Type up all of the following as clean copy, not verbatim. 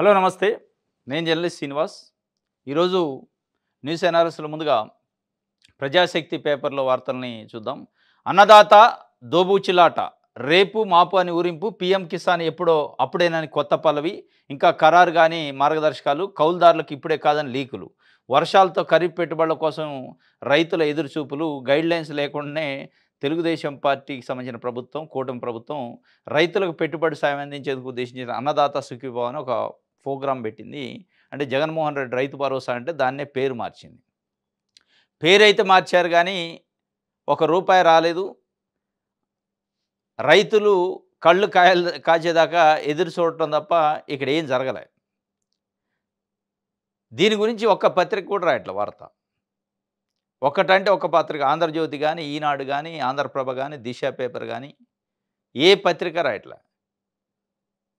Hello నమస్తే. నేను journalist Srinivas. ఈరోజు న్యూస్ అనాలిసిస్‌లో ముందుగా ప్రజాశక్తి పేపర్‌లో వార్తల్ని చూద్దాం. అన్నదాత దోబూచులాట రేపు మాపు అని ఊరింపు పీఎం కిసాన్ ఎప్పుడో అప్పుడేనని కొత్త పల్లవి. ఇంకా ఖరారు గాని మార్గదర్శకాలు కౌలుదారులకు ఇప్పుడే కాదని లీకులు. వర్షాలతో ఖరీఫ్ పెట్టుబడుల కోసం రైతుల ఎదురుచూపులు గైడ్‌లైన్స్ లేకుండానే తెలుగుదేశం పార్టీకి సంబంధించిన ప్రభుత్వం, కూటమి ప్రభుత్వం రైతులకు పెట్టుబడి సాయం అందించేందుకు ఉద్దేశించిన అన్నదాత సుఖీభవ అని ఒక ప్రోగ్రామ్ పెట్టింది. అంటే జగన్మోహన్ రెడ్డి రైతు భరోసా అంటే దాన్నే పేరు మార్చింది. పేరైతే మార్చారు గానీ, ఒక రూపాయి రాలేదు. రైతులు కళ్ళు కాచేదాకా ఎదురు చూడటం తప్ప ఇక్కడ ఏం జరగలే. దీని గురించి ఒక్క పత్రిక కూడా రాయట్ల వార్త. ఒక్కటంటే ఒక పత్రిక 'ఆంధ్రజ్యోతి' గాని, 'ఈనాడు' గాని, 'ఆంధ్రప్రభ' గాని, 'దిశ' పేపర్ గాని ఏ పత్రిక రాయట్ల.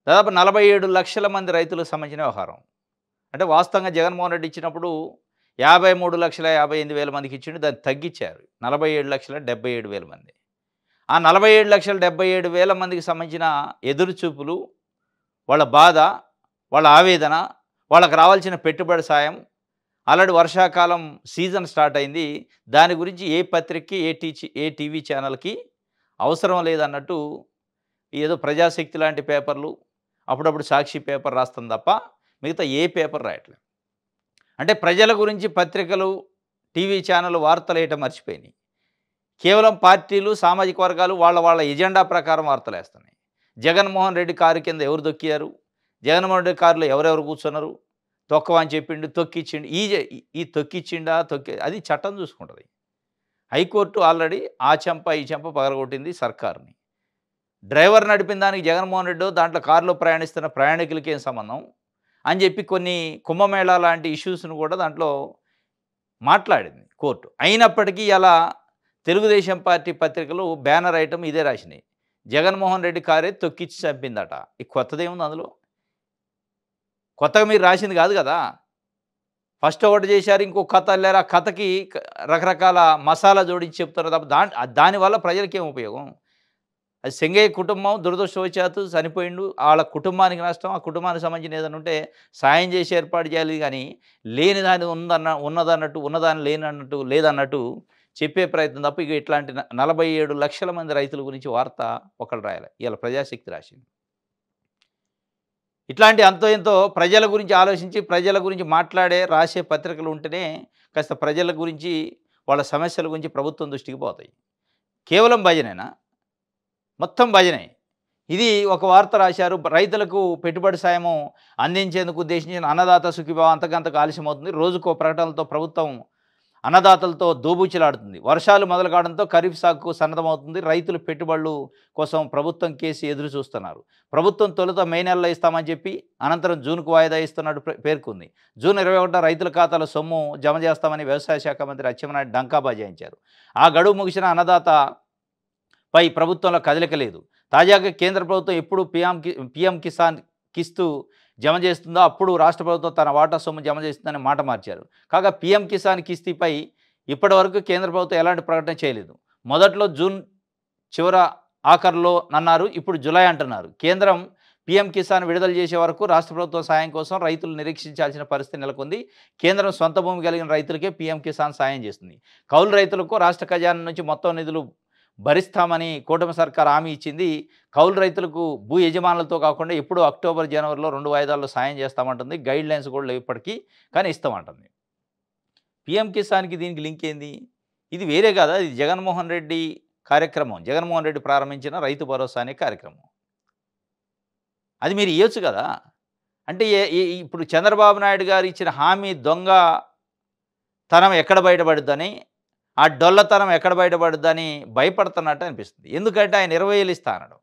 దాదాపు 47,00,000 మంది రైతులకు సంబంధించిన వ్యవహారం. అంటే వాస్తవంగా జగన్మోహన్ రెడ్డి ఇచ్చినప్పుడు 53,58,000 మందికి ఇచ్చిండు. దాన్ని తగ్గించారు. 47,77,000 మంది. ఆ 47,77,000 మందికి సంబంధించిన ఎదురుచూపులు, వాళ్ళ బాధ, వాళ్ళ ఆవేదన, వాళ్ళకి రావాల్సిన పెట్టుబడి సాయం, ఆల్రెడీ వర్షాకాలం సీజన్ స్టార్ట్ అయింది. దాని గురించి ఏ పత్రికకి, ఏ టీవీ ఛానల్‌కి అవసరం లేదన్నట్టు ఏదో ప్రజాశక్తి లాంటి పేపర్లు, అప్పుడప్పుడు సాక్షి పేపర్ రాస్తుంది తప్ప మిగతా ఏ పేపర్ రాయట్లేదు. అంటే ప్రజల గురించి పత్రికలు, టీవీ ఛానల్ వార్తలేయటం మర్చిపోయినాయి. కేవలం పార్టీలు, సామాజిక వర్గాలు వాళ్ళ ఎజెండా ప్రకారం వార్తలేస్తున్నాయి. జగన్మోహన్ రెడ్డి కారు కింద ఎవరు దొక్కారు? జగన్మోహన్ రెడ్డి కారులో ఎవరెవరు కూర్చున్నారు? తొక్కవని చెప్పిండు, తొక్కిచ్చిండు. ఈ తొక్కిచ్చిండా, అది చట్టం చూసుకుంటుంది. హైకోర్టు ఆల్రెడీ ఆ చెంప, ఈ చెంప పగలగొట్టింది సర్కార్‌ని. డ్రైవర్ నడిపిన దానికి జగన్మోహన్ రెడ్డో, దాంట్లో కారులో ప్రయాణిస్తున్న ప్రయాణికులకి ఏం సంబంధం అని చెప్పి కొన్ని కుంభమేళా లాంటి ఇష్యూస్‌ను కూడా దాంట్లో మాట్లాడింది కోర్టు. అయినప్పటికీ ఇలా తెలుగుదేశం పార్టీ పత్రికలు బ్యానర్ ఐటమ్ ఇదే రాసినాయి. జగన్మోహన్ రెడ్డి కారే తొక్కిచ్చి చంపిందట. ఈ కొత్తదేముంది అందులో? కొత్తగా మీరు రాసింది కాదు కదా! ఫస్ట్ ఒకటి చేశారు, ఇంకో కథ అల్లారు. ఆ కథకి రకరకాల మసాలా జోడించి చెప్తున్నారు తప్ప దానివల్ల ప్రజలకేం ఉపయోగం? అది సెంగయ్య కుటుంబం దురదృష్టవశాత్తు చనిపోయిండు. ఆళ్ళ కుటుంబానికి నష్టం. ఆ కుటుంబానికి సంబంధించిన ఏదైనా ఉంటే సాయం చేసి ఏర్పాటు చేయాలి గానీ, లేని దాని ఉన్నదన్నట్టు, ఉన్నదాన్ని లేనన్నట్టు, లేదన్నట్టు చెప్పే ప్రయత్నం తప్ప ఇక ఇట్లాంటి 47,00,000 మంది రైతుల గురించి వార్త ఒకళ్ళు రాయాలి. ఇయాల ప్రజాశక్తి రాసింది. ఇట్లాంటి అంతో ఎంతో ప్రజల గురించి ఆలోచించి, ప్రజల గురించి మాట్లాడే, రాసే పత్రికలు ఉంటేనే కాస్త ప్రజల గురించి, వాళ్ళ సమస్యల గురించి ప్రభుత్వం దృష్టికి పోతాయి. కేవలం భజనేనా? మొత్తం భజనే. ఇది ఒక వార్త రాశారు. రైతులకు పెట్టుబడి సాయము అందించేందుకు ఉద్దేశించిన అన్నదాత సుఖీభవ అంతకంతకు ఆలస్యమవుతుంది. రోజుకో ప్రకటనలతో ప్రభుత్వం అన్నదాతలతో దోబూచులాడుతుంది. వర్షాలు మొదలు కావడంతో ఖరీఫ్ సాగుకు సన్నద్ధమవుతుంది. రైతులు పెట్టుబడులు కోసం ప్రభుత్వం కేసి ఎదురు చూస్తున్నారు. ప్రభుత్వం తొలుత మే నెలలో ఇస్తామని చెప్పి అనంతరం జూన్‌కు వాయిదా ఇస్తున్నట్టు పేర్కొంది. జూన్ 21న రైతుల ఖాతాలో సొమ్ము జమ చేస్తామని వ్యవసాయ శాఖ మంత్రి అచ్చెన్నాయుడు డంకా బజాయించారు. ఆ గడువు ముగిసిన అన్నదాత పై ప్రభుత్వంలో కదలిక లేదు. తాజాగా కేంద్ర ప్రభుత్వం ఎప్పుడు పీఎం కిసాన్ కిస్తు జమ చేస్తుందో అప్పుడు రాష్ట్ర ప్రభుత్వం తన వాటా సొమ్ము జమ చేస్తుందని మాట మార్చారు. కాగా పీఎం కిసాన్ కిస్తీపై ఇప్పటివరకు కేంద్ర ప్రభుత్వం ఎలాంటి ప్రకటన చేయలేదు. మొదట్లో జూన్ చివర ఆఖరులో అన్నారు. ఇప్పుడు జులై అంటున్నారు. కేంద్రం పీఎం కిసాన్ విడుదల చేసే వరకు రాష్ట్ర ప్రభుత్వం సాయం కోసం రైతులు నిరీక్షించాల్సిన పరిస్థితి నెలకొంది. కేంద్రం సొంత భూమి కలిగిన రైతులకే పీఎం కిసాన్ సాయం చేస్తుంది. కౌలు రైతులకు రాష్ట్ర ఖజానా నుంచి మొత్తం నిధులు భరిస్తామని కూటమి సర్కార్ హామీ ఇచ్చింది. కౌలు రైతులకు భూ యజమానులతో కాకుండా ఎప్పుడూ అక్టోబర్, జనవరిలో 2 వాయిదాల్లో సాయం చేస్తామంటుంది. గైడ్‌లైన్స్ కూడా లేవు ఇప్పటికీ, కానీ ఇస్తామంటుంది. పీఎం కిసాన్‌కి దీనికి లింక్ ఏంది? ఇది వేరే కాదా? ఇది జగన్మోహన్ రెడ్డి కార్యక్రమం. జగన్మోహన్ రెడ్డి ప్రారంభించిన రైతు భరోసా అనే కార్యక్రమం. అది మీరు ఇయ్యొచ్చు కదా! అంటే ఇప్పుడు చంద్రబాబు నాయుడు గారు ఇచ్చిన హామీ దొంగతనం ఎక్కడ బయటపడుద్దని, ఆ డొల్లతనం ఎక్కడ బయటపడుద్దని భయపడుతున్నట్టు అనిపిస్తుంది. ఎందుకంటే ఆయన 20,000 ఇస్తా అన్నాడు.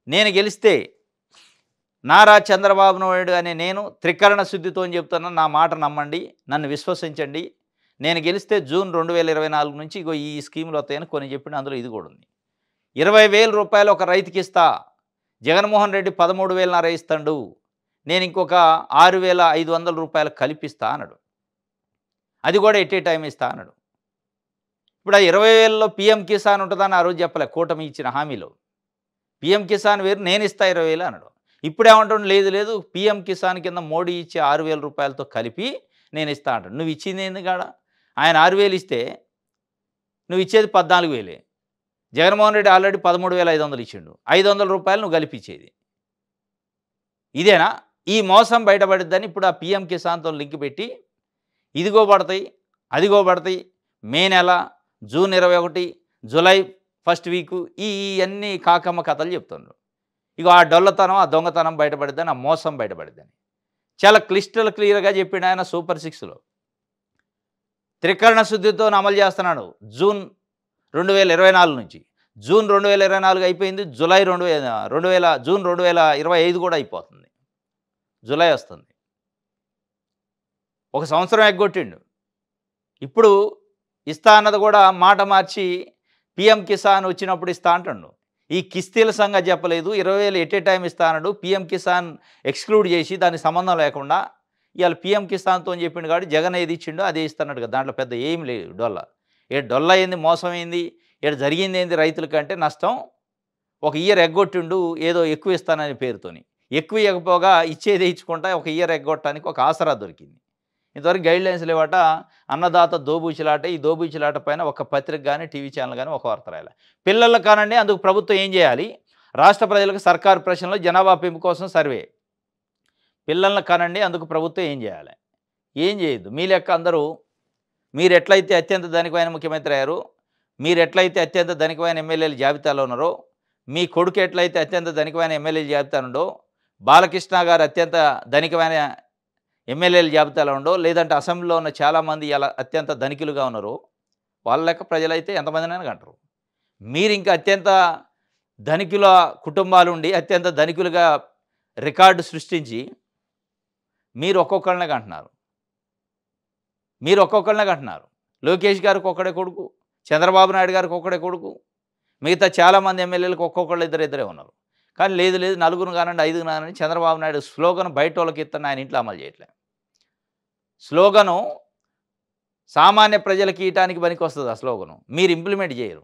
నేను గెలిస్తే నారా చంద్రబాబు నాయుడు అనే నేను త్రికరణ శుద్ధితో చెప్తున్నాను. నా మాట నమ్మండి, నన్ను విశ్వసించండి. నేను గెలిస్తే జూన్ 2024 నుంచి ఇగో ఈ స్కీములు వస్తాయని కొన్ని చెప్పిండు. అందులో ఇది కూడా ఉంది. 20,000 రూపాయలు ఒక రైతుకి ఇస్తా. జగన్మోహన్ రెడ్డి 13,500 ఇస్తాడు. నేను ఇంకొక 6,500 రూపాయలు కలిపిస్తా అన్నాడు. అది కూడా ఎట్ ఏ టైం ఇస్తా అన్నాడు. ఇప్పుడు ఆ 20,000లో పీఎం కిసాన్ ఉంటుందని ఆ రోజు చెప్పలే కూటమి ఇచ్చిన హామీలో. పీఎం కిసాన్ వేరు, నేను ఇస్తా 20,000 అన్నాడు. ఇప్పుడేమంటుండు, లేదు లేదు పీఎం కిసాన్ కింద మోడీ ఇచ్చే 6,000 రూపాయలతో కలిపి నేను ఇస్తా అంటాడు. నువ్వు ఇచ్చింది ఏంది కాడ? ఆయన 6,000 ఇస్తే నువ్వు ఇచ్చేది 14,000. జగన్మోహన్ రెడ్డి ఆల్రెడీ 13,500 ఇచ్చిండు. 500 రూపాయలు నువ్వు కలిపిచ్చేది. ఇదేనా? ఈ మోసం బయటపడిద్దని ఇప్పుడు ఆ పీఎం కిసాన్‌తో లింక్ పెట్టి ఇదిగో పడతాయి, అదిగో పడతాయి, మే నెల, జూన్ 21, జులై ఫస్ట్ వీకు ఇయన్నీ కాకమ్మ కథలు చెప్తుండ్రు. ఇగో ఆ డొల్లతనం, ఆ దొంగతనం బయటపడిద్దని, ఆ మోసం బయటపడిద్దని. చాలా క్లియర్‌గా చెప్పిండు ఆయన సూపర్ 6లో. త్రికరణ శుద్ధితో అమలు చేస్తున్నాడు జూన్ 2024 నుంచి. జూన్ 2024 అయిపోయింది. జూన్ 2025 కూడా అయిపోతుంది. జులై వస్తుంది. ఒక సంవత్సరం ఎగ్గొట్టిండు. ఇప్పుడు ఇస్తా అన్నది కూడా మాట మార్చి పీఎం కిసాన్ వచ్చినప్పుడు ఇస్తా అంటుండు. ఈ కిస్తీల సంగతి చెప్పలేదు. 20,000 ఎట్ ఏ టైం ఇస్తా అన్నాడు. పీఎం కిసాన్ ఎక్స్క్లూడ్ చేసి దానికి సంబంధం లేకుండా ఇవాళ పీఎం కిసాన్తో చెప్పిండు కాబట్టి జగన్ ఏది ఇచ్చిండో అదే ఇస్తున్నాడు కదా. దాంట్లో పెద్ద ఏం లేదు డొల్ల. డొల్ల ఏంది, మోసం ఏంది, జరిగింది ఏంది, రైతులకంటే నష్టం. ఒక ఇయర్ ఎగ్గొట్టిండు ఏదో ఎక్కువ ఇస్తానని పేరుతోని. ఎక్కువ ఇవ్వకపోగా ఇచ్చేదే ఇచ్చుకుంటా ఒక ఇయర్ ఎగ్గొట్టడానికి ఒక ఆసరా దొరికింది. ఇంతవరకు గైడ్లైన్స్ లేవట. అన్నదాత దోబూచులాట. ఈ దోబూచులాట పైన ఒక పత్రిక కానీ, టీవీ ఛానల్ కానీ ఒక వార్త రాయాలి. పిల్లలకు కానండి అందుకు ప్రభుత్వం ఏం చేయాలి? రాష్ట్ర ప్రజలకు సర్కారు ప్రశ్నలో జనాభా పెంపు కోసం సర్వే. పిల్లలను కనండి అందుకు ప్రభుత్వం ఏం చేయాలి? ఏం చేయొద్దు. మీ లెక్క అందరూ మీరు ఎట్లయితే అత్యంత ధనికమైన ముఖ్యమంత్రి అయ్యారో, మీరు ఎట్లయితే అత్యంత ధనికమైన ఎమ్మెల్యేల జాబితాలో ఉన్నారో, మీ కొడుకు ఎట్లయితే అత్యంత ధనికమైన ఎమ్మెల్యేల జాబితాలో ఉండో, బాలకృష్ణ గారు అత్యంత ధనికమైన ఎమ్మెల్యేల జాబితాలో ఉండో, లేదంటే అసెంబ్లీలో ఉన్న చాలామంది ఇలా అత్యంత ధనికులుగా ఉన్నారు. వాళ్ళ లెక్క ప్రజలైతే ఎంతమందినైనా కంటారు. మీరు ఇంకా అత్యంత ధనికుల కుటుంబాలు ఉండి అత్యంత ధనికులుగా రికార్డు సృష్టించి మీరు ఒక్కొక్కళ్ళనే కంటున్నారు. లోకేష్ గారికి ఒక్కడే కొడుకు, చంద్రబాబు నాయుడు గారికి ఒక్కడే కొడుకు, మిగతా చాలామంది ఎమ్మెల్యేలకు ఒక్కొక్కళ్ళు ఇద్దరే ఉన్నారు. కానీ లేదు నలుగురు కానండి, ఐదుగురు కానండి. చంద్రబాబు నాయుడు స్లోగన్ బయట వాళ్ళకి ఇస్తాను, ఆయన ఇంట్లో అమలు చేయట్లేదు. స్లోగను సామాన్య ప్రజలకు ఇయటానికి పనికి వస్తుంది. ఆ స్లోగను మీరు ఇంప్లిమెంట్ చేయరు.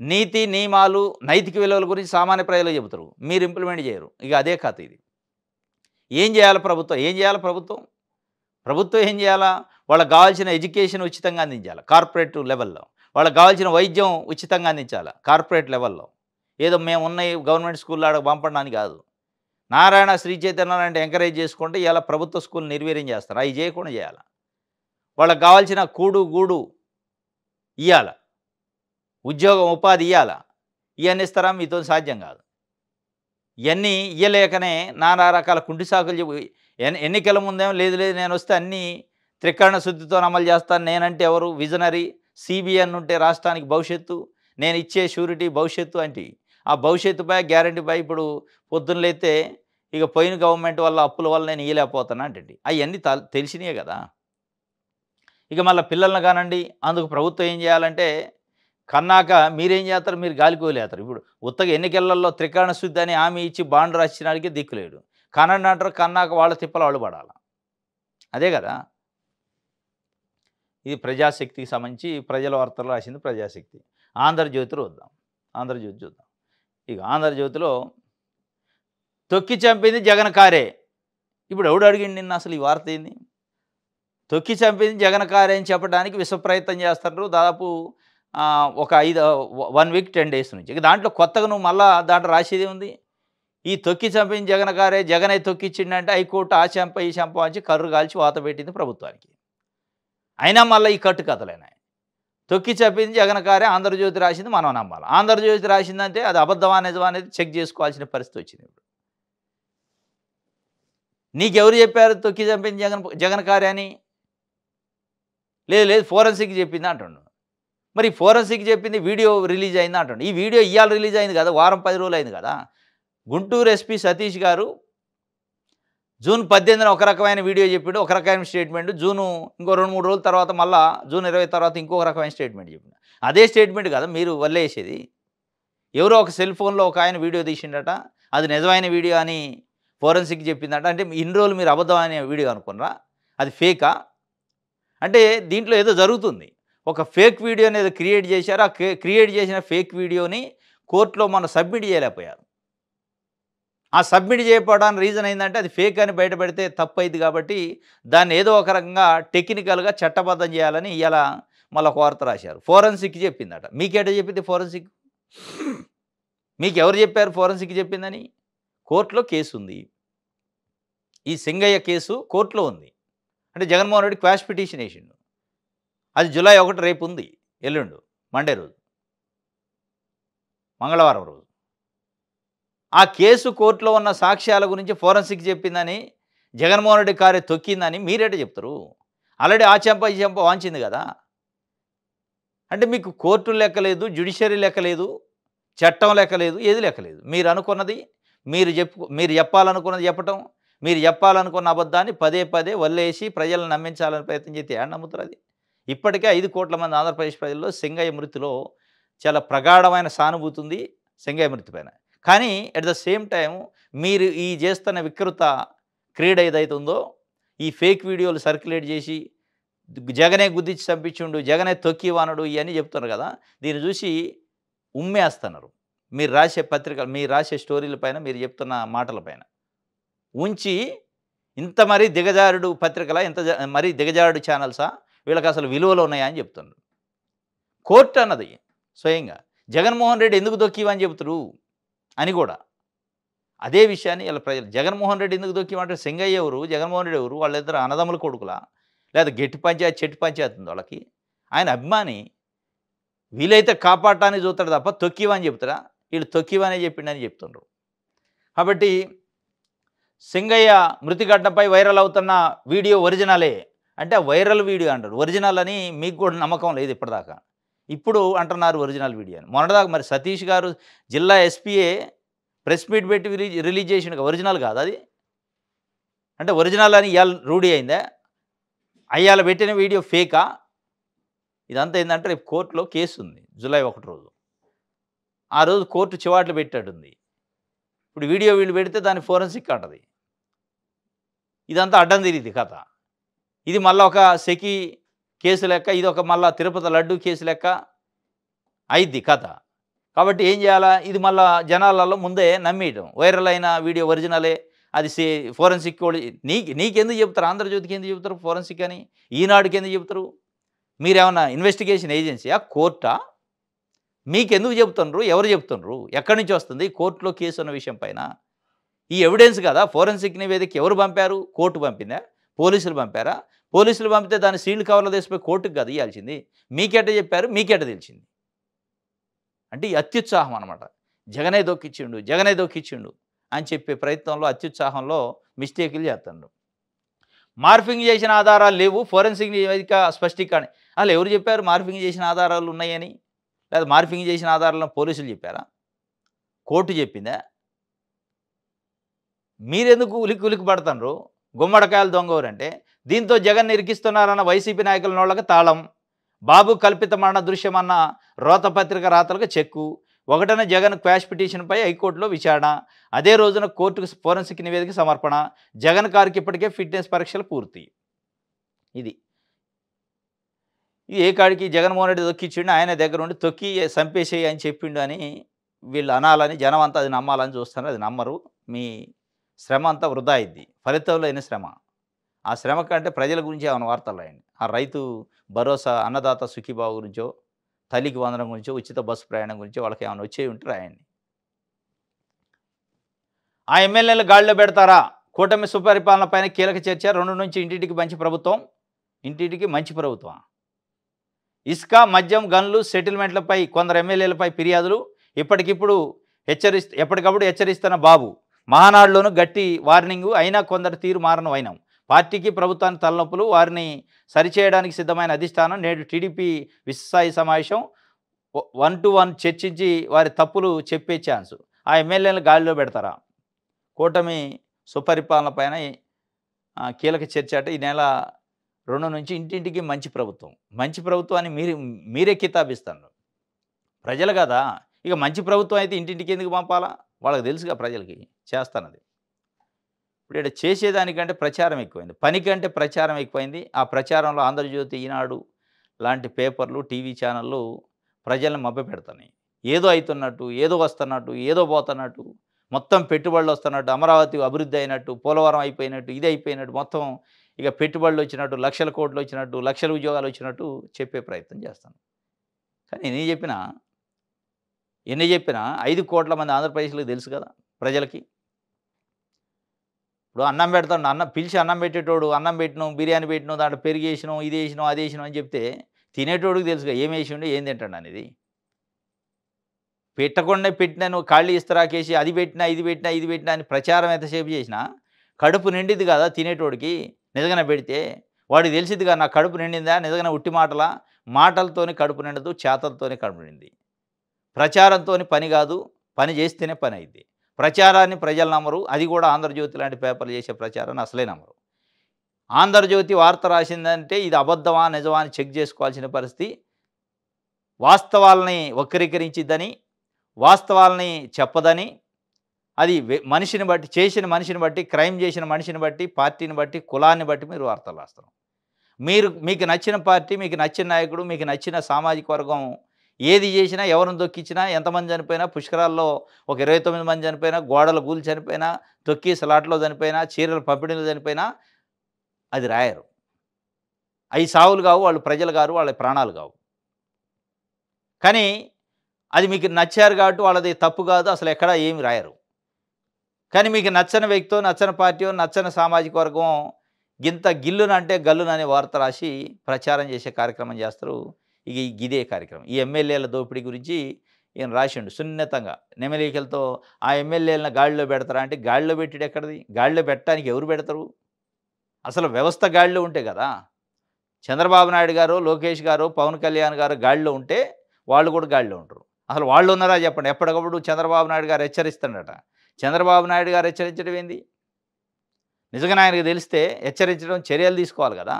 నీతి నియమాలు నైతిక విలువల గురించి సామాన్య ప్రజలకు చెబుతారు, మీరు ఇంప్లిమెంట్ చేయరు. ఇక అదే కథ ఇది. ఏం చేయాలి ప్రభుత్వం? ప్రభుత్వం ఏం చేయాలా? వాళ్ళకి కావాల్సిన ఎడ్యుకేషన్ ఉచితంగా అందించాలి కార్పొరేట్ లెవెల్లో. వాళ్ళకి కావాల్సిన వైద్యం ఉచితంగా అందించాలి కార్పొరేట్ లెవెల్లో. ఏదో మేము ఉన్నాయి గవర్నమెంట్ స్కూల్లో ఆడ పంపడానికి కాదు. నారాయణ, శ్రీ చైతన్య అంటే ఎంకరేజ్ చేసుకుంటే ఇలా ప్రభుత్వ స్కూల్ నిర్వీర్యం చేస్తారు. అవి చేయకుండా చేయాలి. వాళ్ళకి కావాల్సిన కూడు గూడు ఇవ్వాలి, ఉద్యోగం ఉపాధి ఇవ్వాలి. ఇవన్నీ ఇస్తారా? మీతో సాధ్యం కాదు. ఇవన్నీ ఇయ్యలేకనే నానా రకాల కుంటి సాకులు చెప్పి ఎన్నికల ముందేమో లేదు నేను వస్తే అన్నీ త్రికరణ శుద్ధితో అమలు చేస్తాను, నేనంటే ఎవరు విజనరీ, సిబిఎన్ ఉంటే రాష్ట్రానికి భవిష్యత్తు, నేను ఇచ్చే షూరిటీ భవిష్యత్తు అంటే ఆ భవిష్యత్తుపై గ్యారంటీపై ఇప్పుడు పొద్దున్న లేతే ఇక పోయిన గవర్నమెంట్ వల్ల అప్పుల వల్ల నేను ఇయ్యలేకపోతాను అంటే అవన్నీ తెలిసినాయే కదా. ఇక మళ్ళీ పిల్లలను కానండి అందుకు ప్రభుత్వం ఏం చేయాలంటే కన్నాక మీరేం చేస్తారు? మీరు గాలికోలేస్తారు. ఇప్పుడు ఉత్తగా ఎన్నికలలో త్రికరణ శుద్ధి అని హామీ ఇచ్చి బాండ్ రాసినాడికి దిక్కులేడు. కనండి అంటారు, కన్నాక వాళ్ళ తిప్పలు వాళ్ళు పడాలి. అదే కదా. ఇది ప్రజాశక్తికి సంబంధించి ప్రజల వార్తలు రాసింది ప్రజాశక్తి. ఆంధ్రజ్యోతిలో వద్దాం. ఆంధ్రజ్యోతి చూద్దాం. ఇక ఆంధ్రజ్యోతిలో తొక్కి చంపింది జగన్ కారే. ఇప్పుడు ఎవడు అడిగిండి నిన్న అసలు ఈ వార్త ఏంది? తొక్కి చంపింది జగన్ కారే అని చెప్పడానికి విశ్వ ప్రయత్నం చేస్తారు దాదాపు ఒక 1 వీక్ 10 డేస్ నుంచి. ఇక దాంట్లో కొత్తగా నువ్వు మళ్ళా దాంట్లో రాసేది ఉంది. ఈ తొక్కి చంపింది జగన్ కారే, జగనే తొక్కిచ్చిండంటే హైకోర్టు ఆ చెంప ఈ చెంప వచ్చి కర్రు కాల్చి వాత పెట్టింది ప్రభుత్వానికి. అయినా మళ్ళీ ఈ కట్టు కథలేనాయి. తొక్కి చంపింది జగన్ కారే, ఆంధ్రజ్యోతి రాసింది మనం నమ్మాలి. ఆంధ్రజ్యోతి రాసిందంటే అది అబద్ధమా నిజమా అనేది చెక్ చేసుకోవాల్సిన పరిస్థితి వచ్చింది. ఇప్పుడు నీకెవరు చెప్పారు తొక్కి చంపింది జగన్ కారే అని? లేదు ఫోరెన్సిక్ చెప్పింది అంటుండు. మరి ఫోరెన్సిక్ చెప్పింది వీడియో రిలీజ్ అయింది అంటుండు. ఈ వీడియో ఇవాళ రిలీజ్ అయింది కదా, వారం 10 రోజులు అయింది కదా. గుంటూరు ఎస్పీ సతీష్ గారు జూన్ 18న ఒక రకమైన వీడియో చెప్పిండు, ఒక రకమైన స్టేట్మెంట్. జూను ఇంకో 2-3 రోజుల తర్వాత మళ్ళీ జూన్ 20 తర్వాత ఇంకొక రకమైన స్టేట్మెంట్ చెప్పిండు. అదే స్టేట్మెంట్ కదా మీరు వల్లేసేది. ఎవరో ఒక సెల్ ఫోన్లో ఒక ఆయన వీడియో తీసిండట, అది నిజమైన వీడియో అని ఫోరెన్సిక్ చెప్పిందట. అంటే ఇన్ని రోజులు మీరు అబద్ధం అనే వీడియో అనుకున్నారా? అది ఫేకా? అంటే దీంట్లో ఏదో జరుగుతుంది. ఒక ఫేక్ వీడియో అనేది క్రియేట్ చేశారు. ఆ క్రియేట్ చేసిన ఫేక్ వీడియోని కోర్టులో మనం సబ్మిట్ చేయలేకపోయారు. ఆ సబ్మిట్ చేయకపోవడానికి రీజన్ ఏందంటే అది ఫేక్ అని బయటపడితే తప్పైంది కాబట్టి దాన్ని ఏదో ఒక రకంగా టెక్నికల్‌గా చట్టబద్ధం చేయాలని ఇయాల మళ్ళీ ఒక వార్త రాశారు. ఫోరెన్సిక్ చెప్పిందట. మీకేట చెప్పింది ఫోరెన్సిక్? మీకెవరు చెప్పారు ఫోరెన్సిక్ చెప్పిందని? కోర్టులో కేసుంది. ఈ సింగయ్య కేసు కోర్టులో ఉంది. అంటే జగన్మోహన్ రెడ్డి క్వాష్ పిటిషన్ ఏసిండు. అది జూలై 1 రేపుంది. ఎల్లుండు మండే రోజు. మంగళవారం రోజు. ఆ కేసు కోర్టులో ఉన్న సాక్ష్యాల గురించి ఫోరెన్సిక్ చెప్పిందని, జగన్మోహన్ రెడ్డి కారే తొక్కిందని మీరేట చెప్తారు? ఆల్రెడీ ఆ చెంప ఈ చెంప వాంచింది కదా! అంటే మీకు కోర్టులు లెక్కలేదు, జ్యుడిషియరీ లెక్కలేదు, చట్టం లెక్కలేదు, ఏది లెక్కలేదు. మీరనుకున్నది మీరు చెప్పాలనుకున్నది చెప్పటం, మీరు చెప్పాలనుకున్న అబద్ధాన్ని పదే పదే వల్లేసి ప్రజలను నమ్మించాలని ప్రయత్నం చేస్తే ఏడ నమ్ముతారది? ఇప్పటికే 5,00,00,000 మంది ఆంధ్రప్రదేశ్ ప్రజల్లో సింగయ్య మృతిలో చాలా ప్రగాఢమైన సానుభూతి ఉంది సింగయ్య మృతి పైన. కానీ అట్ ద సేమ్ టైం మీరు ఈ చేస్తున్న వికృత క్రీడ ఏదైతే ఉందో, ఈ ఫేక్ వీడియోలు సర్క్యులేట్ చేసి జగనే గుద్దిచ్చి చంపించుండు, జగనే తొక్కి వానడు ఇయన్నీ చెప్తున్నారు కదా! దీన్ని చూసి ఉమ్మేస్తున్నారు. మీరు రాసే పత్రికలు, మీరు రాసే స్టోరీల పైన, మీరు చెప్తున్న మాటల పైన. ఉంచి ఇంత మరీ దిగజారుడు పత్రికలా, మరీ దిగజారుడు ఛానల్సా? వీళ్ళకసలు విలువలు ఉన్నాయా అని చెప్తున్నారు. కోర్టు అన్నది స్వయంగా జగన్మోహన్ రెడ్డి ఎందుకు దొక్కివని చెబుతురు అని కూడా. అదే విషయాన్ని ఇలా ప్రజలు జగన్మోహన్ రెడ్డి ఎందుకు దొక్కిమంటారు? సింగయ్య ఎవరు? జగన్మోహన్ రెడ్డి ఎవరు? వాళ్ళిద్దరు అన్నదమ్ముల కొడుకులా? లేదా గట్టి పంచాయతీ చెట్టు పంచాయతీ ఉంది వాళ్ళకి? ఆయన అభిమాని. వీలైతే కాపాడటానికి చూస్తాడు తప్ప తొక్కివని చెప్తారా? వీళ్ళు తొక్కివనే చెప్పిండని చెప్తుండ్రు. కాబట్టి సింగయ్య మృతి ఘటనపై వైరల్ అవుతున్న వీడియో ఒరిజినలే అంటే వైరల్ వీడియో అంటారు. ఒరిజినల్ అని మీకు కూడా నమ్మకం లేదు ఇప్పటిదాకా. ఇప్పుడు అంటున్నారు ఒరిజినల్ వీడియో అని. మొన్నటిదాకా మరి సతీష్ గారు జిల్లా ఎస్పీఏ ప్రెస్ మీట్ పెట్టి రిలీజ్ చేసిండు. ఒరిజినల్ కాదు అది. అంటే ఒరిజినల్ అని ఇవాళ రూఢి అయిందా? అయ్యాల పెట్టిన వీడియో ఫేకా? ఇదంతా ఏంటంటే రేపు కోర్టులో కేసు ఉంది జూలై 1 రోజు. ఆ రోజు కోర్టు చివాట్లు పెట్టేటుంది. ఇప్పుడు వీడియో వీళ్ళు పెడితే దాన్ని ఫోరెన్సిక్ అంటది. ఇదంతా అడ్డం తిరిగింది కథ. ఇది మళ్ళీ ఒక సెకీ కేసు లెక్క, ఇది ఒక మళ్ళా తిరుపతి లడ్డు కేసు లెక్క అయిద్ది కథ. కాబట్టి ఏం చేయాలా? ఇది మళ్ళా జనాలలో ముందే నమ్మేయటం. వైరల్ అయిన వీడియో ఒరిజినలే, అది ఫోరెన్సిక్ వాళ్ళు నీకెందుకు చెప్తారు? ఆంధ్రజ్యోతికి ఎందుకు చెప్తారు ఫోరెన్సిక్ అని? ఈనాడుకి ఎందుకు చెప్తారు? మీరేమన్నా ఇన్వెస్టిగేషన్ ఏజెన్సీయా? కోర్టా? మీకెందుకు చెప్తుండ్రు? ఎవరు చెప్తుండ్రు? ఎక్కడి నుంచి వస్తుంది? కోర్టులో కేసు ఉన్న విషయం పైన ఈ ఎవిడెన్స్ కదా. ఫోరెన్సిక్ నివేదిక ఎవరు పంపారు? కోర్టు పంపిందా? పోలీసులు పంపారా? పోలీసులు పంపితే దాన్ని సీల్డ్ కవర్లో తీసిపోయి కోర్టుకు కదా ఇవ్వాల్సింది. మీకెట్ట చెప్పారు? మీకెట్ట తెలిసింది? అంటే ఈ అత్యుత్సాహం అనమాట. జగనే దొక్కిచ్చిండు, జగనే దొక్కిచ్చిండు అని చెప్పే ప్రయత్నంలో, అత్యుత్సాహంలో మిస్టేకులు చేస్తుండ్రు. మార్ఫింగ్ చేసిన ఆధారాలు లేవు, ఫోరెన్సిక్ నివేదిక స్పష్టీకరణ. అసలు ఎవరు చెప్పారు మార్ఫింగ్ చేసిన ఆధారాలు ఉన్నాయని? లేదా మార్ఫింగ్ చేసిన ఆధారాలను పోలీసులు చెప్పారా? కోర్టు చెప్పిందా? మీరెందుకు ఉలిక్కి పడుతుండ్రు? గుమ్మడికాయలు దొంగవరంటే దీంతో జగన్ ఇరికిస్తున్నారన్న వైసీపీ నాయకుల నోళ్ళకి తాళం. బాబు కల్పిత మరణ దృశ్యమన్న రోతపత్రిక రాతలకు చెక్కు. 1న జగన్ క్వాష్ పిటిషన్పై హైకోర్టులో విచారణ. అదే రోజున కోర్టుకు ఫోరెన్సిక్ నివేదిక సమర్పణ. జగన్ కారుకి ఇప్పటికే ఫిట్నెస్ పరీక్షలు పూర్తి. ఇది ఏ కాడికి జగన్మోహన్ రెడ్డి తొక్కిచ్చిండు, ఆయన దగ్గర ఉండి తొక్కి చంపేసేయి అని చెప్పిండు అని వీళ్ళు అనాలని, జనం అంతా అది నమ్మాలని చూస్తున్నారు. అది నమ్మరు. మీ శ్రమ అంతా వృధా అయింది. ఫలితం లేని శ్రమ. ఆ శ్రమ కంటే ప్రజల గురించి ఏమైనా వార్తలు రాయండి. ఆ రైతు భరోసా, అన్నదాత సుఖీబాబు గురించో, తల్లికి వందనం గురించో, ఉచిత బస్సు ప్రయాణం గురించో వాళ్ళకి ఏమైనా వచ్చేవి ఉంటే రాయండి. ఆ ఎమ్మెల్యేలు గాడిలో పెడతారా? కూటమి సుపరిపాలన పైన కీలక చర్చ. 2 నుంచి ఇంటింటికి మంచి ప్రభుత్వం. ఇంటింటికి మంచి ప్రభుత్వం. ఇసుక, మద్యం, గన్లు, సెటిల్మెంట్లపై కొందరు ఎమ్మెల్యేలపై ఫిర్యాదులు. ఎప్పటికప్పుడు హెచ్చరిస్తున్న బాబు. మహానాడులోనూ గట్టి వార్నింగు. అయినా కొందరు తీరు మారని వైనం. పార్టీకి ప్రభుత్వానికి తలనొప్పులు. వారిని సరిచేయడానికి సిద్ధమైన అధిష్టానం. నేడు టీడీపీ విశ్వసాయి సమావేశం. 1-to-1 చర్చించి వారి తప్పులు చెప్పే ఛాన్సు. ఆ ఎమ్మెల్యేలను గాలిలో పెడతారా? కూటమి సుపరిపాలన పైన కీలక చర్చ అంటే ఈ నెల 2 నుంచి ఇంటింటికి మంచి ప్రభుత్వం. మంచి ప్రభుత్వాన్ని మీరే కితాబిస్తారు. ప్రజలు కదా. ఇక మంచి ప్రభుత్వం అయితే ఇంటింటికి ఎందుకు పంపాలా? వాళ్ళకి తెలుసుగా ప్రజలకి చేస్తానది. ఇప్పుడు ఇక్కడ చేసేదానికంటే ప్రచారం ఎక్కువైంది. పని కంటే ప్రచారం ఎక్కువైంది. ఆ ప్రచారంలో ఆంధ్రజ్యోతి, ఈనాడు లాంటి పేపర్లు, టీవీ ఛానళ్ళు ప్రజలను మభ్యపెడుతున్నాయి. ఏదో అవుతున్నట్టు, ఏదో వస్తున్నట్టు, ఏదో పోతున్నట్టు మొత్తం పెట్టుబడులు వస్తున్నట్టు, అమరావతి అభివృద్ధి అయినట్టు, పోలవరం అయిపోయినట్టు, ఇది అయిపోయినట్టు, మొత్తం ఇక పెట్టుబడులు వచ్చినట్టు, లక్షల కోట్లు వచ్చినట్టు, లక్షల ఉద్యోగాలు వచ్చినట్టు చెప్పే ప్రయత్నం చేస్తాను. కానీ ఎన్ని చెప్పినా 5 కోట్ల మంది ఆంధ్రప్రదేశ్‌లో తెలుసు కదా ప్రజలకి. ఇప్పుడు అన్నం పెడతాడు, అన్నం పిలిచి అన్నం పెట్టేటోడు, అన్నం పెట్టినాం, బిర్యానీ పెట్టినాం, దాంట్లో పెరుగేసినాం, ఇదేసినాం, అదేసినాం అని చెప్తే తినేటోడికి తెలుసుగా ఏమేసిండు, ఏం తింటాడు అనేది. పెట్టకుండా పెట్టినా నువ్వు ఖాళీ ఇస్తరాకేసి అది పెట్టినా, ఇది పెట్టినా, ఇది పెట్టినా అని ప్రచారం ఎంతసేపు చేసినా కడుపు నిండిద్ది కదా తినేటోడికి. నిజంగానే పెడితే వాడికి తెలిసిద్ది కదా నా కడుపు నిండిందా, నిజంగానే ఉట్టి మాటలా? మాటలతోని కడుపు నిండదు, చేతలతోనే కడుపు నిండింది. ప్రచారంతోని పని కాదు, పని చేస్తేనే పని అయింది. ప్రచారాన్ని ప్రజలు నమ్మరు. అది కూడా ఆంధ్రజ్యోతి లాంటి పేపర్లు చేసే ప్రచారాన్ని అసలే నమ్మరు. ఆంధ్రజ్యోతి వార్త రాసిందంటే ఇది అబద్ధమా నిజమా అని చెక్ చేసుకోవాల్సిన పరిస్థితి. వాస్తవాలని వక్రీకరించిద్దని, వాస్తవాలని చెప్పదని, అది మనిషిని బట్టి, చేసిన మనిషిని బట్టి, క్రైమ్ చేసిన మనిషిని బట్టి, పార్టీని బట్టి, కులాన్ని బట్టి మీరు వార్తలు రాస్తారు. మీకు నచ్చిన పార్టీ, మీకు నచ్చిన నాయకుడు, మీకు నచ్చిన సామాజిక వర్గం ఏది చేసినా, ఎవరిని దొక్కించినా, ఎంతమంది చనిపోయినా, పుష్కరాల్లో ఒక 29 మంది చనిపోయినా, గోడల గూలి చనిపోయినా, తొక్కి సలాట్లో చనిపోయినా, చీరల పంపిణీలో చనిపోయినా అది రాయరు. అవి సావులు కావు, వాళ్ళు ప్రజలు కారు, వాళ్ళ ప్రాణాలు కావు. కానీ అది మీకు నచ్చారు కాబట్టి వాళ్ళది తప్పు కాదు, అసలు ఎక్కడా ఏమి రాయరు. కానీ మీకు నచ్చని వ్యక్తో, నచ్చని పార్టీయో, నచ్చని సామాజిక వర్గం గింత గిల్లునంటే గల్లుననే వార్త రాసి ప్రచారం చేసే కార్యక్రమం చేస్తారు. ఇక ఇదే కార్యక్రమం. ఈ ఎమ్మెల్యేల దోపిడీ గురించి ఈయన రాసిండు సున్నితంగా. నెమలికలతో ఆ ఎమ్మెల్యేలను గాడిలో పెడతారా అంటే, గాడిలో పెట్టిడు ఎక్కడిది? గాడిలో పెట్టడానికి ఎవరు పెడతారు? అసలు వ్యవస్థ గాడిలో ఉంటే కదా. చంద్రబాబు నాయుడు గారు, లోకేష్ గారు, పవన్ కళ్యాణ్ గారు గాడిలో ఉంటే వాళ్ళు కూడా గాడిలో ఉంటారు. అసలు వాళ్ళు ఉన్నారా చెప్పండి? ఎప్పటికప్పుడు చంద్రబాబు నాయుడు గారు హెచ్చరిస్తాడట. చంద్రబాబు నాయుడు గారు హెచ్చరించడం ఏంది? నిజంగానే ఆయనకు తెలిస్తే హెచ్చరించడం, చర్యలు తీసుకోవాలి కదా.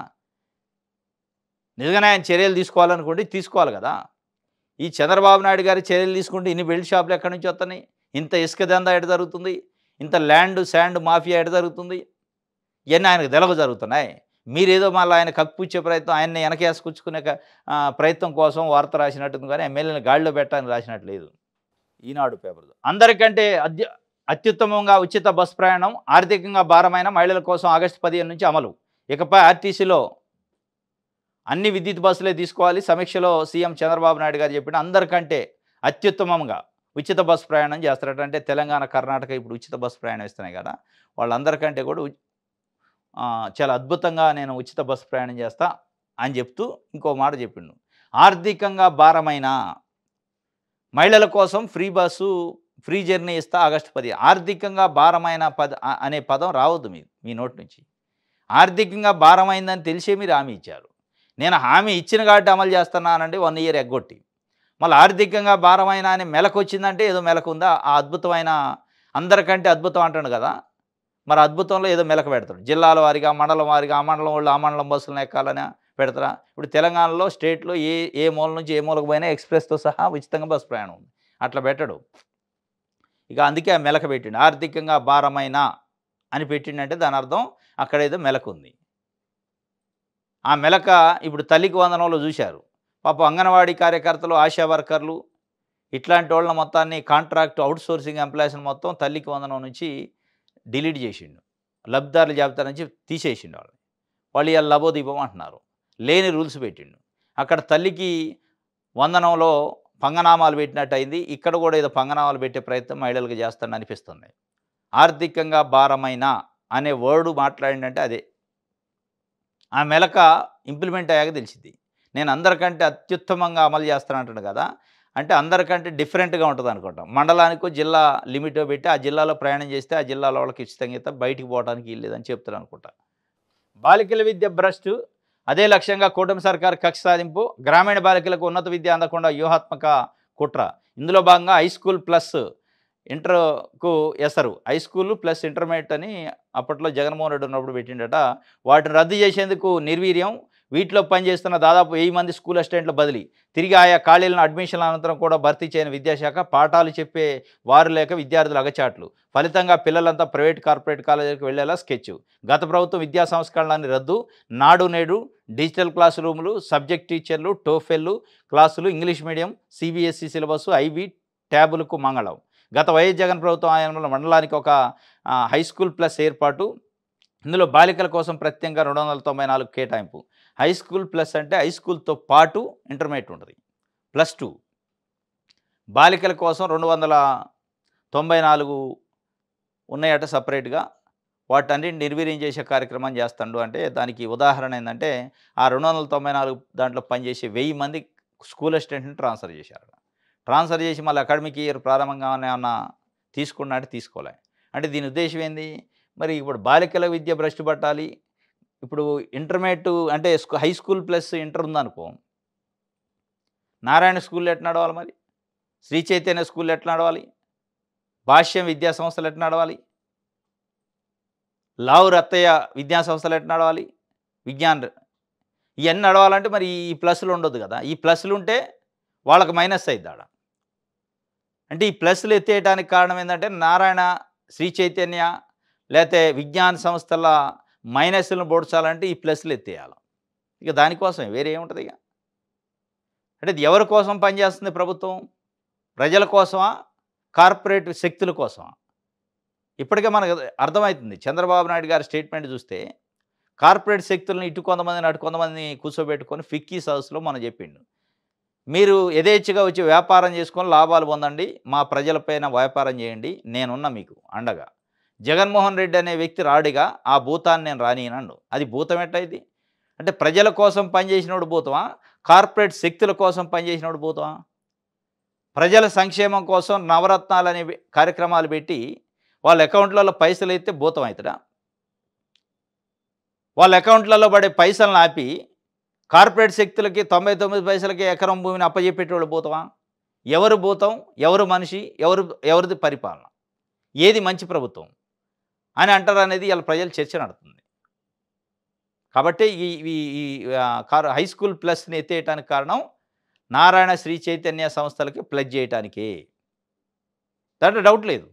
నిజంగానే ఆయన చర్యలు తీసుకోవాలనుకుంటే తీసుకోవాలి కదా. ఈ చంద్రబాబు నాయుడు గారి చర్యలు తీసుకుంటే ఇన్ని బెల్ట్ షాపులు ఎక్కడి నుంచి వస్తున్నాయి? ఇంత ఇసుక దందా ఎట జరుగుతుంది? ఇంత శాండ్ మాఫియా ఎట జరుగుతుంది? ఇవన్నీ ఆయనకు తెలవ జరుగుతున్నాయి. మీరేదో మళ్ళీ ఆయన కప్పిపుచ్చే ప్రయత్నం, ఆయన్ని వెనకేసుకొచ్చుకునే ప్రయత్నం కోసం వార్త రాసినట్టుంది, కానీ ఎమ్మెల్యేని గాడిలో పెట్టాలని రాసినట్టు లేదు. ఈనాడు పేపర్ అందరికంటే అత్యుత్తమంగా ఉచిత బస్ ప్రయాణం, ఆర్థికంగా భారమైన మహిళల కోసం ఆగస్టు 15 నుంచి అమలు. ఇకపై ఆర్టీసీలో అన్ని విద్యుత్ బస్సులే తీసుకోవాలి. సమీక్షలో సీఎం చంద్రబాబు నాయుడు గారు చెప్పిన అందరికంటే అత్యుత్తమంగా ఉచిత బస్ ప్రయాణం చేస్తారట. అంటే తెలంగాణ, కర్ణాటక ఇప్పుడు ఉచిత బస్ ప్రయాణం ఇస్తున్నాయి కదా, వాళ్ళందరికంటే కూడా చాలా అద్భుతంగా నేను ఉచిత బస్ ప్రయాణం చేస్తా అని చెప్తూ ఇంకో మాట చెప్పిండు. ఆర్థికంగా భారమైన మహిళల కోసం ఫ్రీ జర్నీ ఇస్తా ఆగస్టు 10. ఆర్థికంగా భారమైన అనే పదం రావద్దు మీ నోటి నుంచి. ఆర్థికంగా భారమైందని తెలిసే మీరు హామీ ఇచ్చారు. నేను హామీ ఇచ్చిన కాబట్టి అమలు చేస్తున్నానండి 1 ఇయర్ ఎగ్గొట్టి. మళ్ళీ ఆర్థికంగా భారమైన అని మెలకు వచ్చిందంటే ఏదో మెలకు ఉందా? ఆ అద్భుతమైన అందరికంటే అద్భుతం అంటాడు కదా, మరి అద్భుతంలో ఏదో మెలకు పెడతాడు. జిల్లాల వారిగా, మండలం వారిగా, ఆ మండలం వాళ్ళు ఆ మండలం బస్సులను ఎక్కాలని పెడతారా? ఇప్పుడు తెలంగాణలో స్టేట్లో ఏ మూల నుంచి ఏ మూలకు పోయినా ఎక్స్ప్రెస్తో సహా ఉచితంగా బస్ ప్రయాణం ఉంది. అట్లా పెట్టడు. ఇక అందుకే ఆ మెలక పెట్టిండు. ఆర్థికంగా భారమైన అని పెట్టిండంటే దాని అర్థం అక్కడ ఏదో మెలకు ఉంది. ఆ మెలక ఇప్పుడు తల్లికి వందనంలో చూశారు. పాపం అంగన్వాడీ కార్యకర్తలు, ఆశా వర్కర్లు ఇట్లాంటి వాళ్ళ మొత్తాన్ని కాంట్రాక్ట్ అవుట్సోర్సింగ్ ఎంప్లాయీస్ని మొత్తం తల్లికి వందనం నుంచి డిలీట్ చేసిండు. లబ్ధిదారుల జాబితా నుంచి తీసేసిండు. వాళ్ళు ఇవాళ లబోదీపం అంటున్నారు. లేని రూల్స్ పెట్టిండు. అక్కడ తల్లికి వందనంలో పంగనామాలు పెట్టినట్టు అయింది. ఇక్కడ కూడా ఏదో పంగనామాలు పెట్టే ప్రయత్నం మహిళలకు చేస్తాడని అనిపిస్తుంది. ఆర్థికంగా భారమైన అనే వర్డు మాట్లాడిందంటే అదే. ఆ మెలక ఇంప్లిమెంట్ అయ్యాక తెలిసింది. నేను అందరికంటే అత్యుత్తమంగా అమలు చేస్తానంటాడు కదా, అంటే అందరికంటే డిఫరెంట్గా ఉంటుంది అనుకుంటాం. మండలానికో జిల్లా లిమిట్ పెట్టి ఆ జిల్లాలో ప్రయాణం చేస్తే ఆ జిల్లాలో వాళ్ళకి ఉచితంగా బయటికి పోవడానికి వీల్లేదని చెప్తారు అనుకుంటా. బాలికల విద్య భ్రష్టు, అదే లక్ష్యంగా కూటమి సర్కారు కక్ష సాధింపు. గ్రామీణ బాలికలకు ఉన్నత విద్య అందకుండా వ్యూహాత్మక కుట్ర. ఇందులో భాగంగా హై స్కూల్ ప్లస్ ఇంటర్కు ఎసరు, హై స్కూల్ ప్లస్ ఇంటర్మీడియట్ అని అప్పట్లో జగన్మోహన్ రెడ్డి ఉన్నప్పుడు పెట్టిండట. వాటిని రద్దు చేసేందుకు నిర్వీర్యం. వీటిలో పనిచేస్తున్న దాదాపు 1000 మంది స్కూల్ అసిస్టెంట్ల బదిలీ. తిరిగి ఆయా ఖాళీలను అడ్మిషన్ల అనంతరం కూడా భర్తీ చేయని విద్యాశాఖ. పాఠాలు చెప్పే వారు లేక విద్యార్థుల అగచాట్లు. ఫలితంగా పిల్లలంతా ప్రైవేట్, కార్పొరేట్ కాలేజీలకు వెళ్లేలా స్కెచ్. గత ప్రభుత్వం విద్యా సంస్కరణలన్నీ రద్దు. నాడు నేడు, డిజిటల్ క్లాస్ రూములు, సబ్జెక్ట్ టీచర్లు, టోఫెల్ క్లాసులు, English medium, CBSE syllabus, IB ట్యాబులకు మంగళం. గత వైఎస్ జగన్ ప్రభుత్వం హయాంలో మండలానికి ఒక హై స్కూల్ ప్లస్ ఏర్పాటు. ఇందులో బాలికల కోసం ప్రత్యేకంగా 294 కేటాయింపు. హై స్కూల్ ప్లస్ అంటే హై స్కూల్‌తో పాటు ఇంటర్మీడియేట్ ఉంటది. +2 బాలికల కోసం 294 ఉన్నాయట సెపరేట్‌గా. వాటన్నిటిని నిర్వీర్యం చేసే కార్యక్రమం చేస్తాడు. అంటే దానికి ఉదాహరణ ఏందంటే, ఆ 294 దాంట్లో పనిచేసే 1000 మంది స్కూల్ అసిస్టెంట్‌ని ట్రాన్స్‌ఫర్ చేశారట. ట్రాన్స్‌ఫర్ చేసి మళ్ళీ అకాడమిక్ ఇయర్ ప్రారంభంగానే ఏమన్నా తీసుకున్నా అంటే తీసుకోలే. అంటే దీని ఉద్దేశ్యం ఏంది? మరి ఇప్పుడు బాలికల విద్య భ్రష్టు పట్టాలి. ఇప్పుడు ఇంటర్మీడియేట్ అంటే హై స్కూల్ ప్లస్ ఇంటర్ ఉందనుకో, నారాయణ స్కూల్‌లో ఎట్లా నడవాలి మరి? శ్రీ చైతన్య స్కూల్‌లో ఎట్లా నడవాలి? భాష్యం విద్యా సంస్థలు ఎట్లా నడవాలి? లావు రత్తయ్య విద్యా సంస్థలు ఎట్లా నడవాలి? విజ్ఞాన్ ఇయన్నీ నడవాలంటే మరి ఈ ప్లస్‌లు ఉండొద్దు కదా! ఈ ప్లస్‌లు ఉంటే వాళ్ళకి మైనస్ అయిద్ది ఆడ. అంటే ఈ ప్లస్‌లు ఎత్తేయడానికి కారణం ఏందంటే, నారాయణ, శ్రీ చైతన్య లేతే విజ్ఞాన సంస్థల మైనస్‌లను బోడ్చాలంటే ఈ ప్లస్‌లు ఎత్తేయాల. ఇక దానికోసమే వేరే ఏముంటది ఇగ. అంటే ఇది ఎవరి కోసం పనిచేస్తుంది ప్రభుత్వం? ప్రజల కోసమా? కార్పొరేట్ శక్తుల కోసమా? ఇప్పటికే మనకు అర్థమైతుంది. చంద్రబాబు నాయుడు గారి స్టేట్మెంట్ చూస్తే, కార్పొరేట్ శక్తులను ఇటు కొంతమందిని, అటు కొంతమందిని కూర్చోబెట్టుకొని ఫిక్కీ సదస్సులో మొన్న చెప్పిండు. మీరు యథేచ్ఛగా వచ్చి వ్యాపారం చేసుకొని లాభాలు పొందండి. మా ప్రజలపైన వ్యాపారం చేయండి. నేనున్నా మీకు అండగా. జగన్మోహన్ రెడ్డి అనే వ్యక్తి రాడుగా, ఆ భూతాన్ని నేను రానియనన్ను. అది భూతం ఎట్టయిద్ది? అంటే ప్రజల కోసం పనిచేసినోడు భూతమా? కార్పొరేట్ శక్తుల కోసం పనిచేసినోడు భూతమా? ప్రజల సంక్షేమం కోసం నవరత్నాలనే కార్యక్రమాలు పెట్టి వాళ్ళ అకౌంట్లలో పైసలైతే భూతం అవుతాడా? వాళ్ళ అకౌంట్లలో పడే పైసలను ఆపి కార్పొరేట్ శక్తులకి 99 పైసలకి ఎకరం భూమిని అప్పజెప్పేటోళ్ళు భూతమా? ఎవరు భూతం? ఎవరు మనిషి? ఎవరిది పరిపాలన? ఏది మంచి ప్రభుత్వం అని అంటారనేది ఇవాళ ప్రజలు చర్చ నడుతుంది. కాబట్టి ఈ ఈ ఈ హై స్కూల్ ప్లస్‌ని ఎత్తేయటానికి కారణం నారాయణ, శ్రీ చైతన్య సంస్థలకి ప్లగ్ చేయటానికే. దాంట్లో డౌట్ లేదు.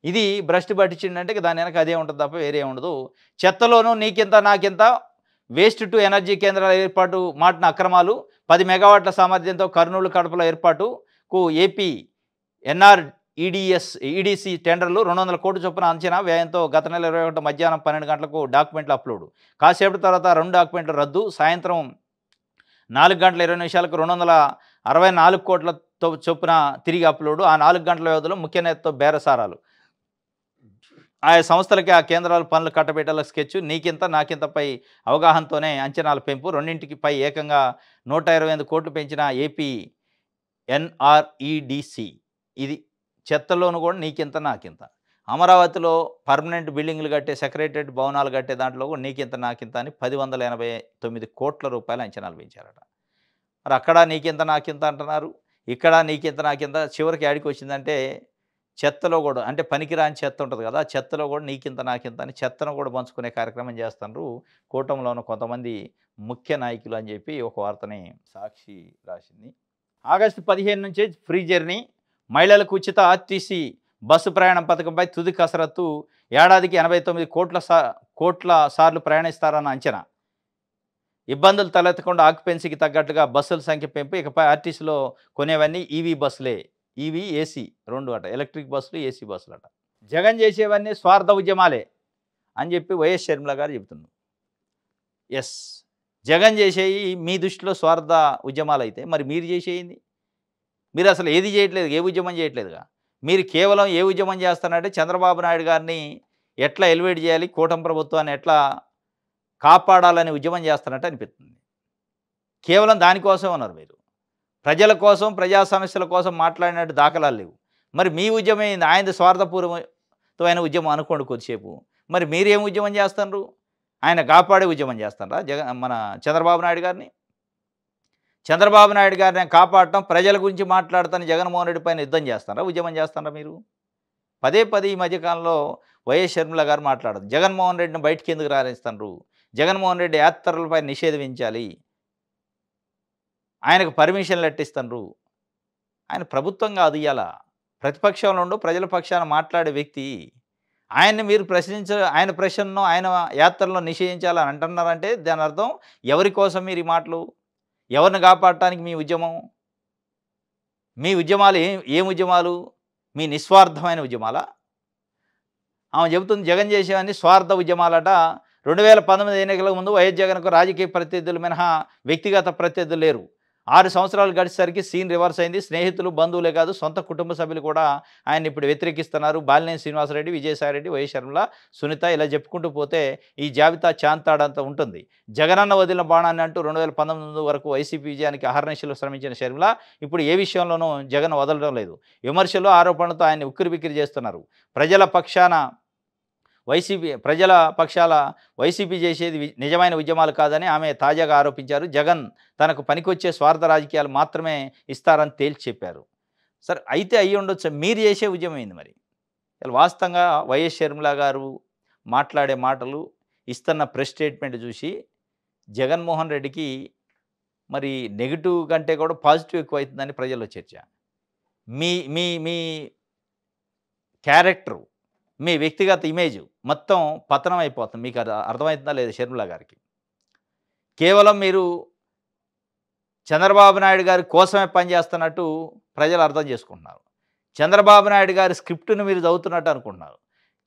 ఇది భ్రష్టు పట్టించిండంటే దాని వెనక అదే ఉంటుంది తప్ప వేరే ఉండదు. చెత్తలోనూ నీకింత నాకింత వేస్ట్ టు ఎనర్జీ కేంద్రాల ఏర్పాటు మాటిన అక్రమాలు, 10 మెగావాట్ల సామర్థ్యంతో కర్నూలు, కడపలో ఏర్పాటుకు ఏపీ ఈడీసీ టెండర్లు 200 కోట్ల చొప్పున అంచనా వ్యయంతో గత నెల 21 మధ్యాహ్నం 12 గంటలకు డాక్యుమెంట్లు అప్లోడ్. కాసేపటి తర్వాత 2 డాక్యుమెంట్లు రద్దు. సాయంత్రం 4 గంటల 20 నిమిషాలకు 264 కోట్ల చొప్పున తిరిగి అప్లోడ్. ఆ 4 గంటల వ్యవధిలో ముఖ్య నేతతో బేరసారాలు. ఆయా సంస్థలకి ఆ కేంద్రాలు పనులు కట్టబెట్టాల స్కెచ్. నీకింత నాకింతపై అవగాహనతోనే అంచనాల పెంపు. రెండింటికి పై ఏకంగా 128 కోట్లు పెంచిన ఏపీ ఎన్ఆర్ఈడిసి. ఇది చెత్తలోను కూడా నీకింత నాకింత. అమరావతిలో పర్మనెంట్ బిల్డింగ్లు కట్టే సెక్రటరేట్ భవనాలు కట్టే దాంట్లో కూడా నీకింత నాకింత అని 189 కోట్ల రూపాయల అంచనాలు పెంచారట. మరి అక్కడ నీకింత నాకింత అంటున్నారు, ఇక్కడ నీకింత నాకింత. చివరికి యాడికి వచ్చిందంటే చెత్తలో కూడా, అంటే పనికిరాని చెత్త ఉంటుంది కదా, చెత్తలో కూడా నీకింత నాకింత అని చెత్తను కూడా పంచుకునే కార్యక్రమం చేస్తున్నారు కూటమిలో ఉన్న కొంతమంది ముఖ్య నాయకులు అని చెప్పి ఒక వార్తని సాక్షి రాసింది. ఆగస్టు 15 నుంచే ఫ్రీ జర్నీ, మహిళలకు ఉచిత ఆర్టీసీ బస్సు ప్రయాణం పథకంపై తుది కసరత్తు. ఏడాదికి 89 కోట్ల సార్లు ప్రయాణిస్తారన్న అంచనా. ఇబ్బందులు తలెత్తకుండా ఆక్యుపెన్సీకి తగ్గట్టుగా బస్సుల సంఖ్య పెంపు. ఇకపై ఆర్టీసీలో కొనేవన్నీ ఈవీ బస్సులే. ఈవీ, ఏసీ 2 అట. ఎలక్ట్రిక్ బస్సులు, ఏసీ బస్సులు అట. జగన్ చేసేవన్నీ స్వార్థ ఉద్యమాలే అని చెప్పి వైఎస్ షర్మిల గారు చెబుతున్నారు. ఎస్, జగన్ చేసేవి మీ దృష్టిలో స్వార్థ ఉద్యమాలు అయితే మరి మీరు చేసేయింది? మీరు అసలు ఏది చేయట్లేదు, ఏ ఉద్యమం చేయట్లేదుగా. మీరు కేవలం ఏ ఉద్యమం చేస్తారంటే చంద్రబాబు నాయుడు గారిని ఎట్లా ఎలివేట్ చేయాలి, కూటమి ప్రభుత్వాన్ని ఎట్లా కాపాడాలని ఉద్యమం చేస్తారంటే అనిపిస్తుంది. కేవలం దానికోసం ఉన్నారు మీరు. ప్రజల కోసం, ప్రజా సమస్యల కోసం మాట్లాడినట్టు దాఖలాలు లేవు. మరి మీ ఉద్యమం ఏంది? ఆయనది స్వార్థపూరితమైన ఉద్యమం అనుకోండి కొద్దిసేపు. మరి మీరేం ఉద్యమం చేస్తున్నారు? ఆయన కాపాడే ఉద్యమం చేస్తారా మన చంద్రబాబు నాయుడు గారిని? చంద్రబాబు నాయుడు గారిని కాపాడటం, ప్రజల గురించి మాట్లాడతాను జగన్మోహన్ రెడ్డి పైన యుద్ధం చేస్తారా, ఉద్యమం చేస్తారా మీరు? పదే ఈ మధ్యకాలంలో వైఎస్ షర్మిల గారు మాట్లాడదు. జగన్మోహన్ రెడ్డిని బయటికి ఎందుకు రాణిస్తున్నారు? జగన్మోహన్ రెడ్డి యాత్రలపై నిషేధం విధించాలి, ఆయనకు పర్మిషన్లు ఎట్టిస్తున్నారు. ఆయన ప్రభుత్వం కాదు, ఇవాళ ప్రతిపక్షంలో ఉండు ప్రజల పక్షాన మాట్లాడే వ్యక్తి. ఆయన్ని మీరు ఆయన ప్రశ్నను, ఆయన యాత్రలను నిషేధించాలని అంటున్నారంటే దాని అర్థం ఎవరి కోసం మీరు ఈ మాటలు? ఎవరిని కాపాడటానికి మీ ఉద్యమం? మీ ఉద్యమాలు ఏం ఉద్యమాలు? మీ నిస్వార్థమైన ఉద్యమాలా? ఆమె చెబుతుంది జగన్ చేసేవన్నీ స్వార్థ ఉద్యమాలట. 2019 ఎన్నికలకు ముందు వైఎస్ జగన్‌కు రాజకీయ ప్రత్యర్థులు మినహా వ్యక్తిగత ప్రత్యర్థులు లేరు. 6 సంవత్సరాలు గడిచేసరికి సీన్ రివర్స్ అయింది. స్నేహితులు, బంధువులే కాదు సొంత కుటుంబ సభ్యులు కూడా ఆయన్ని ఇప్పుడు వ్యతిరేకిస్తున్నారు. బాలినేని శ్రీనివాసరెడ్డి, విజయసాయిరెడ్డి, వైఎస్ షర్మిల, సునీత ఇలా చెప్పుకుంటూ పోతే ఈ జాబితా చాంతాడంత ఉంటుంది. జగనన్న వదిలిన బాణాన్ని అంటూ 2019 వరకు వైసీపీ విజయానికి అహర్నిశలు శ్రమించిన షర్మిల ఇప్పుడు ఏ విషయంలోనూ జగన్ వదలడం లేదు. విమర్శలు, ఆరోపణలతో ఆయన్ని ఉక్కిరిబిక్కిరి చేస్తున్నారు. ప్రజల పక్షాల వైసీపీ చేసేది నిజమైన ఉద్యమాలు కాదని ఆమె తాజాగా ఆరోపించారు. జగన్ తనకు పనికొచ్చే స్వార్థ రాజకీయాలు మాత్రమే ఇస్తారని తేల్చి చెప్పారు. సరే అయితే అయ్యి ఉండొచ్చు. మీరు చేసే ఉద్యమం ఏంది మరి? వాస్తవంగా వైఎస్ షర్మిల గారు మాట్లాడే మాటలు, ఇస్తున్న ప్రెస్ స్టేట్మెంట్ చూసి జగన్మోహన్ రెడ్డికి మరి నెగిటివ్ కంటే కూడా పాజిటివ్ ఎక్కువైతుందని ప్రజల్లో చర్చ. మీ మీ మీ క్యారెక్టరు, మీ వ్యక్తిగత ఇమేజ్ మొత్తం పతనం అయిపోతుంది. మీకు అది అర్థమవుతుందా లేదా షర్మిల గారికి? కేవలం మీరు చంద్రబాబు నాయుడు గారి కోసమే పనిచేస్తున్నట్టు ప్రజలు అర్థం చేసుకుంటున్నారు. చంద్రబాబు నాయుడు గారి స్క్రిప్ట్‌ని మీరు చదువుతున్నట్టు అనుకుంటున్నారు.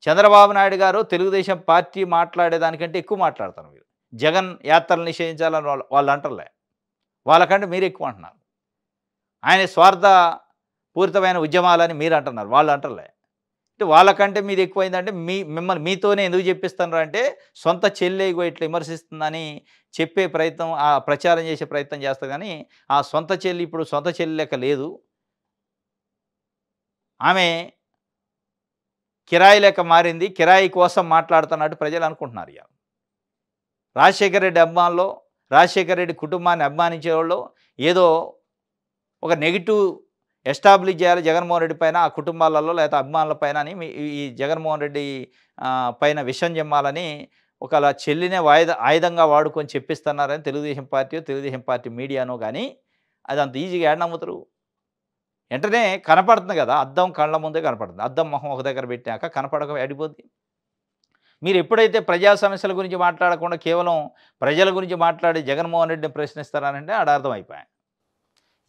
చంద్రబాబు నాయుడు గారు తెలుగుదేశం పార్టీ మాట్లాడేదానికంటే ఎక్కువ మాట్లాడతారు మీరు. జగన్ యాత్రలు నిషేధించాలని వాళ్ళు అంటలే. వాళ్ళకంటే మీరు ఎక్కువ అంటున్నారు. ఆయన స్వార్థ పూరితమైన ఉద్యమాలని మీరు అంటున్నారు. వాళ్ళు అంటలే. అంటే వాళ్ళకంటే మీది ఎక్కువైందంటే మిమ్మల్ని మీతోనే ఎందుకు చెప్పిస్తున్నారు అంటే సొంత చెల్లె ఇగో ఇట్లా విమర్శిస్తుందని చెప్పే ప్రయత్నం, ఆ ప్రచారం చేసే ప్రయత్నం చేస్తారు కానీ ఆ సొంత చెల్లి ఇప్పుడు సొంత చెల్లి లెక్క లేదు. ఆమె కిరాయి లెక్క మారింది. కిరాయి కోసం మాట్లాడుతున్నట్టు ప్రజలు అనుకుంటున్నారు. ఇక రాజశేఖర రెడ్డి అభిమానులు, రాజశేఖర రెడ్డి కుటుంబాన్ని అభిమానించేవాళ్ళు ఏదో ఒక నెగిటివ్ ఎస్టాబ్లిష్ చేయాలి జగన్మోహన్ రెడ్డి పైన, ఆ కుటుంబాలలో లేకపోతే అభిమానుల పైన అని ఈ జగన్మోహన్ రెడ్డి పైన విషం జమ్మాలని ఒకలా చెల్లినే ఆయుధంగా వాడుకొని చెప్పిస్తున్నారని తెలుగుదేశం పార్టీ మీడియానో కానీ అది అంత ఈజీగా ఏడ నమ్ముతారు? వెంటనే కనపడుతుంది కదా, అద్దం కళ్ళ ముందే కనపడుతుంది. అద్దం మొహం ఒక దగ్గర పెట్టాక కనపడక ఎడిపోద్ది. మీరు ఎప్పుడైతే ప్రజా సమస్యల గురించి మాట్లాడకుండా కేవలం ప్రజల గురించి మాట్లాడి జగన్మోహన్ రెడ్డిని ప్రశ్నిస్తారనంటే ఆడ అర్థమైపోయాయి.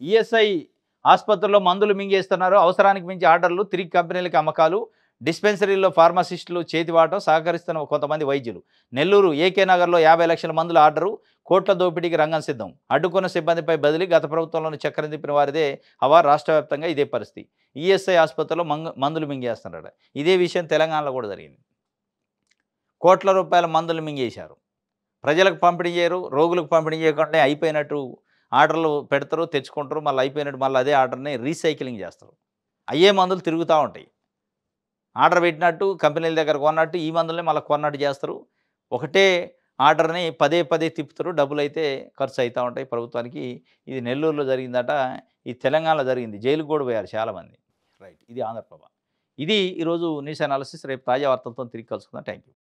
ఈఎస్ఐ ఆసుపత్రుల్లో మందులు మింగేస్తున్నారు. అవసరానికి మించి ఆర్డర్లు, తిరిగి కంపెనీలకు అమ్మకాలు, డిస్పెన్సరీల్లో ఫార్మసిస్టులు చేతివాటం సహకరిస్తున్న కొంతమంది వైద్యులు. నెల్లూరు ఏకే నగర్లో 50 లక్షల మందుల ఆర్డరు, కోట్ల దోపిడీకి రంగం సిద్ధం. అడ్డుకున్న సిబ్బందిపై బదిలీ. గత ప్రభుత్వంలోని చక్రం తిప్పిన వారిదే హవా. రాష్ట్ర వ్యాప్తంగా ఇదే పరిస్థితి. ఈఎస్ఐ ఆసుపత్రిలో మందులు మింగేస్తున్నారట. ఇదే విషయం తెలంగాణలో కూడా జరిగింది. కోట్ల రూపాయల మందులు మింగేశారు. ప్రజలకు పంపిణీ చేయరు, రోగులకు పంపిణీ చేయకుండా అయిపోయినట్టు ఆర్డర్లు పెడతారు, తెచ్చుకుంటారు, మళ్ళీ అయిపోయినట్టు మళ్ళీ అదే ఆర్డర్ని రీసైక్లింగ్ చేస్తారు. అయ్యే మందులు తిరుగుతూ ఉంటాయి. ఆర్డర్ పెట్టినట్టు కంపెనీల దగ్గర కొన్నట్టు ఈ మందులనే మళ్ళీ కొన్నట్టు చేస్తారు. ఒకటే ఆర్డర్ని పదే పదే తిప్పుతారు. డబ్బులు అయితే ఖర్చు అవుతూ ఉంటాయి ప్రభుత్వానికి. ఇది నెల్లూరులో జరిగిందట, ఇది తెలంగాణలో జరిగింది. జైలుకు కూడా పోయారు చాలామంది. రైట్, ఇది ఆంధ్రప్రభ. ఇది ఈరోజు న్యూస్ అనాలిసిస్. రేపు తాజా వార్తలతో తిరిగి కలుసుకుందాం. Thank you.